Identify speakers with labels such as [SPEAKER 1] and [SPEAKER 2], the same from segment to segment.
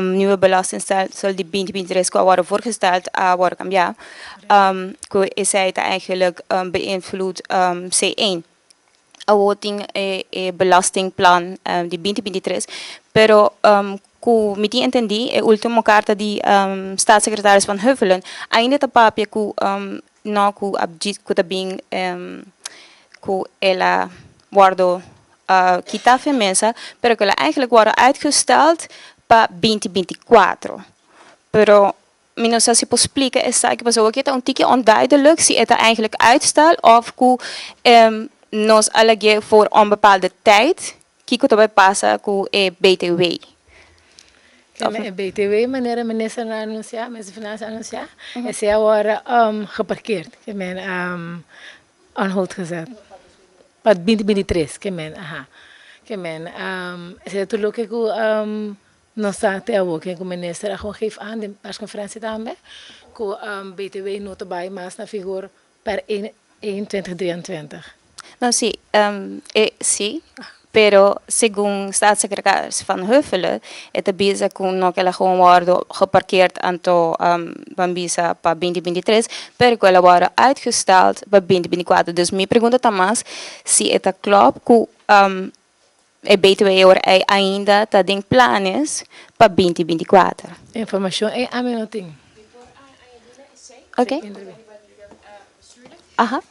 [SPEAKER 1] nieuwe belastingstelsel die 2023 zou worden voorgesteld worden cambiado. Is het eigenlijk beïnvloed C1. Voting belastingplan di 2023, pero miti entendi e ultimo carta di staatssecretaris Van Huffelen ainda ta papia no ku abjit ku tabing ku ela guardo kita mesa, pero que eigenlijk worden uitgesteld para 2024. Pero mi no sé si può spiegare exact was ook het een tikje onduidelijk si het eigenlijk uitstel of ku nos allege voor onbepaalde tijd kiko to passa ku BTW.
[SPEAKER 2] En BTW, meneer de minister anuncia, minister van Financiën anuncia, is hij worden geparkeerd. Ik ben on hold gezet. Wat binti tres, ik ben, aha. Ik ben, is het te lukken ku no sa te awo, ik minister gewoon geef aan de persconferentie daarmee, ku BTW nota bij maas na figuur per 1/2023.
[SPEAKER 1] Nou, sí, sí, pero según staatssecretaris Van Huffelen, het bisa con no que la gewoon worden geparkeerd aanto bambisa para 2023, pero que la worden uitgesteld para 2024. Dus mi pregunta tamás si het klopt que BTW ainda tá em planos para 2024.
[SPEAKER 2] Informação é a minha ting.
[SPEAKER 1] Ok. Ajá.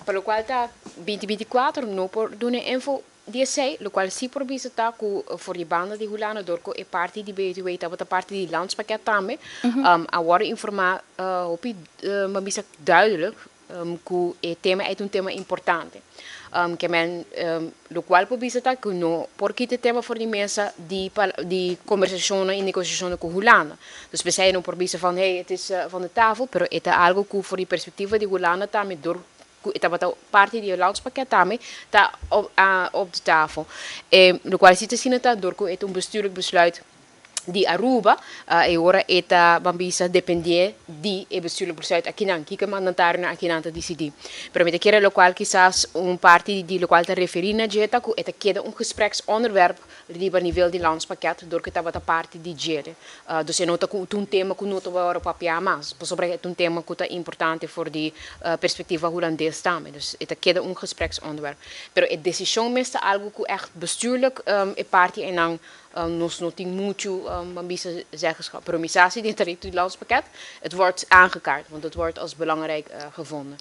[SPEAKER 3] Por lo cual está 2024 no por doen info die sei, lo qual si por visita ku voor die banden die hulana door ko e parti di BTW dat parti die landspakket tame a worden informa op mabisa duidelijk ku e tema é tema importante. Que men lo qual por visita ku no por kite tema voor die mesa die conversazione in negociazione ku hulana. Dus we zijn no por bisa van hey, het is van de tafel, pero het algo ku voor die perspectieve die hulana tame door dat parte die landspakket daarmee op de tafel. De kwaliteit zien het door het een bestuurlijk besluit die Aruba ora eta bambisa dependie di e bestuurlijk besluit akinan kika mandatarna akinan te decidi. Pero met kere lokaal quizás een party die lokaal te referina jeta ku eta kede een gespreksonderwerp die per niveau die landspakket door que tava party di jere. Dus je nota ku un tema ku nota va op papia mas. Sobre het un tema ku ta importante voor die perspectiva holandese stame. Dus eta kede een gespreksonderwerp. Pero het decision meste algo ku echt bestuurlijk e party en dan nos noting mucho bambisa zeggenschap promisatie die tarief die landspakket. Het wordt aangekaart, want het wordt als belangrijk gevonden.